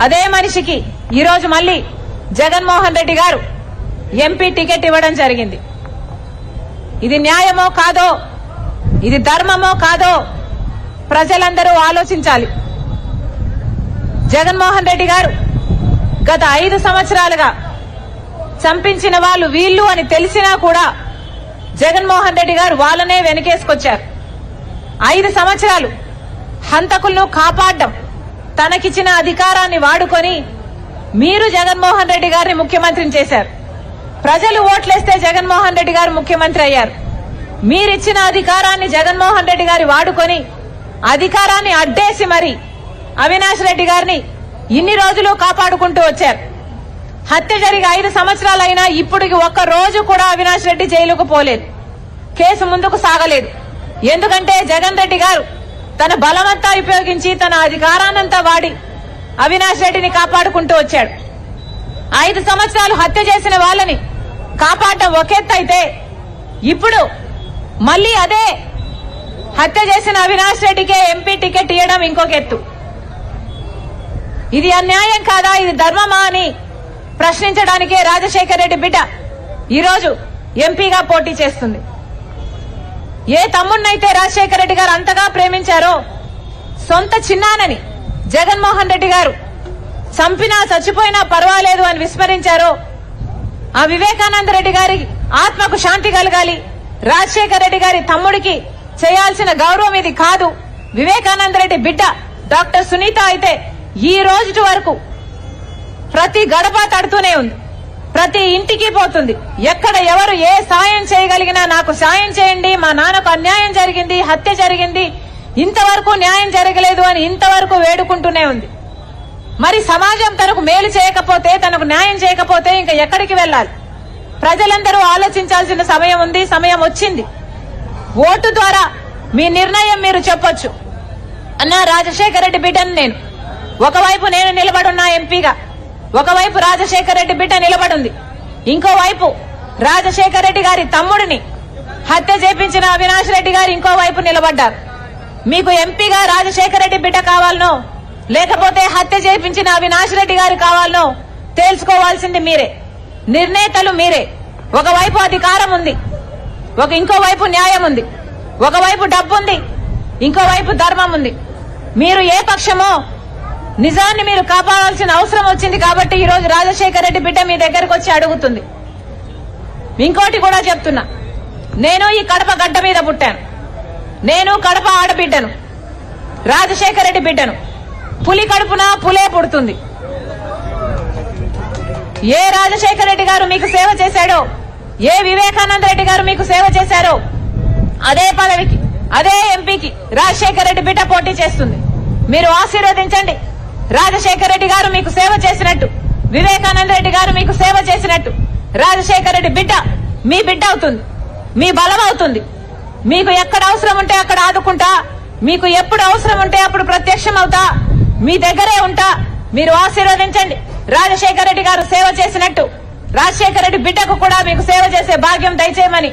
అదే మనిషికి ఈరోజు మళ్ళీ జగన్మోహన్ రెడ్డి గారు ఎంపీ టికెట్ ఇవ్వడం జరిగింది. ఇది న్యాయమో కాదో, ఇది ధర్మమో కాదో ప్రజలందరూ ఆలోచించాలి. జగన్మోహన్ రెడ్డి గారు గత 5 సంవత్సరాలుగా చంపించిన వాళ్ళు వీళ్ళు అని తెలిసినా కూడా జగన్మోహన్ రెడ్డి గారు వాళ్ళనే వెనకేసుకొచ్చారు. 5 సంవత్సరాలు హంతకులను కాపాడడం, తనకిచ్చిన అధికారాన్ని వాడుకొని మీరు జగన్మోహన్ రెడ్డి గారిని ముఖ్యమంత్రిని చేశారు. ప్రజలు ఓట్లేస్తే జగన్మోహన్ రెడ్డి గారు ముఖ్యమంత్రి అయ్యారు. మీరిచ్చిన అధికారాన్ని జగన్మోహన్ రెడ్డి గారి వాడుకొని అధికారాన్ని అడ్డేసి మరి అవినాష్ రెడ్డి గారిని ఇన్ని రోజులు కాపాడుకుంటూ వచ్చారు. హత్య జరిగి 5 సంవత్సరాలైనా ఇప్పటికి ఒక్క రోజు కూడా అవినాష్ రెడ్డి జైలుకు పోలేదు. కేసు ముందుకు సాగలేదు. ఎందుకంటే జగన్ రెడ్డి గారు తన బలమంతా ఉపయోగించి తన అధికారాన్నంతా వాడి అవినాష్ రెడ్డిని కాపాడుకుంటూ వచ్చాడు. 5 సంవత్సరాలు హత్య చేసిన వాళ్ళని కాపాడటం ఒక ఎత్తు అయితే ఇప్పుడు మళ్లీ అదే హత్య చేసిన అవినాష్ రెడ్డికే ఎంపీ టికెట్ ఇవ్వడం ఇంకొక ఎత్తు. ఇది అన్యాయం కాదా, ఇది ధర్మమా అని ప్రశ్నించడానికే రాజశేఖర్ రెడ్డి బిడ్డ ఈరోజు ఎంపీగా పోటీ చేస్తుంది. ఏ తమ్ముడినైతే రాజశేఖర్ రెడ్డి గారు అంతగా ప్రేమించారో, సొంత చిన్నానని జగన్మోహన్ రెడ్డి గారు చంపినా చచ్చిపోయినా పర్వాలేదు అని విస్మరించారో, ఆ వివేకానంద రెడ్డి గారి ఆత్మకు శాంతి కలగాలి. రాజశేఖర్ రెడ్డి గారి తమ్ముడికి చేయాల్సిన గౌరవం ఇది కాదు. వివేకానంద రెడ్డి బిడ్డ డాక్టర్ సునీత అయితే ఈ రోజు వరకు ప్రతి గడప తడుతూనే ఉంది, ప్రతి ఇంటికి పోతుంది. ఎక్కడ ఎవరు ఏ సాయం చేయగలిగినా నాకు సాయం చేయండి, మా నాన్నకు అన్యాయం జరిగింది, హత్య జరిగింది, ఇంతవరకు న్యాయం జరగలేదు అని ఇంతవరకు వేడుకుంటూనే ఉంది. మరి సమాజం తనకు మేలు చేయకపోతే, తనకు న్యాయం చేయకపోతే ఇంకా ఎక్కడికి వెళ్లాలి? ప్రజలందరూ ఆలోచించాల్సిన సమయం ఉంది, సమయం వచ్చింది. ఓటు ద్వారా మీ నిర్ణయం మీరు చెప్పొచ్చు. అన్నా రాజశేఖర రెడ్డి బిడ్డను నేను, ఒకవైపు నేను నిలబడున్నా ఎంపీగా, ఒకవైపు రాజశేఖర రెడ్డి బిడ్డ నిలబడింది, ఇంకోవైపు రాజశేఖర రెడ్డి గారి తమ్ముడిని హత్య చేపించిన అవినాష్ రెడ్డి గారు ఇంకోవైపు నిలబడ్డారు. మీకు ఎంపీగా రాజశేఖర రెడ్డి బిడ్డ కావాలనో లేకపోతే హత్య చేపించిన అవినాష్ రెడ్డి గారు కావాలనో తెలుసుకోవాల్సింది మీరే, నిర్ణేతలు మీరే. ఒకవైపు అధికారం ఉంది, ఇంకోవైపు న్యాయం ఉంది, ఒకవైపు డబ్బు ఉంది, ఇంకోవైపు ధర్మం ఉంది. మీరు ఏ పక్షమో నిజాన్ని మీరు కాపాడాల్సిన అవసరం వచ్చింది కాబట్టి ఈ రోజు రాజశేఖర రెడ్డి బిడ్డ మీ దగ్గరకు వచ్చి అడుగుతుంది. ఇంకోటి కూడా చెప్తున్నా, నేను ఈ కడప గడ్డ మీద పుట్టాను, నేను కడప ఆడబిడ్డను, రాజశేఖర రెడ్డి బిడ్డను. పులి కడుపున పులే పుడుతుంది. ఏ రాజశేఖర రెడ్డి గారు మీకు సేవ చేశాడో, ఏ వివేకానంద రెడ్డి గారు మీకు సేవ చేశారో అదే పదవికి, అదే ఎంపీకి రాజశేఖర రెడ్డి బిడ్డ పోటీ చేస్తుంది. మీరు ఆశీర్వదించండి. రాజశేఖర రెడ్డి గారు మీకు సేవ చేసినట్టు, వివేకానంద రెడ్డి గారు మీకు సేవ చేసినట్టు రాజశేఖర రెడ్డి బిడ్డ మీ బిడ్డ అవుతుంది, మీ బలం అవుతుంది. మీకు ఎక్కడ అవసరం ఉంటే అక్కడ ఆదుకుంటా, మీకు ఎప్పుడు అవసరం ఉంటే అప్పుడు ప్రత్యక్షం అవుతా, మీ దగ్గరే ఉంటా. మీరు ఆశీర్వదించండి. రాజశేఖర రెడ్డి గారు సేవ చేసినట్టు రాజశేఖర రెడ్డి బిడ్డకు కూడా మీకు సేవ చేసే భాగ్యం దయచేయమని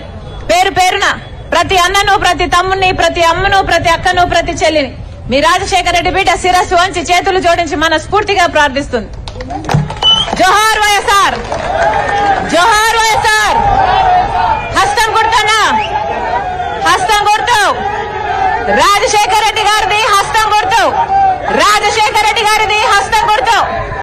పేరు పేరున ప్రతి అన్నను, ప్రతి తమ్ముని, ప్రతి అమ్మను, ప్రతి అక్కను, ప్రతి చెల్లిని మీ రాజశేఖర రెడ్డి బిడ్డ శిరస్సు వంచి చేతులు జోడించి మనస్ఫూర్తిగా ప్రార్థిస్తుంది. జోహార్ వైఎస్ఆర్, జోహార్ వైఎస్ఆర్. హస్తం కొడుతున్నా, హస్తం కొడతావు. రాజశేఖర రెడ్డి గారిది హస్తం కొడతావు, రాజశేఖర రెడ్డి గారిది హస్తం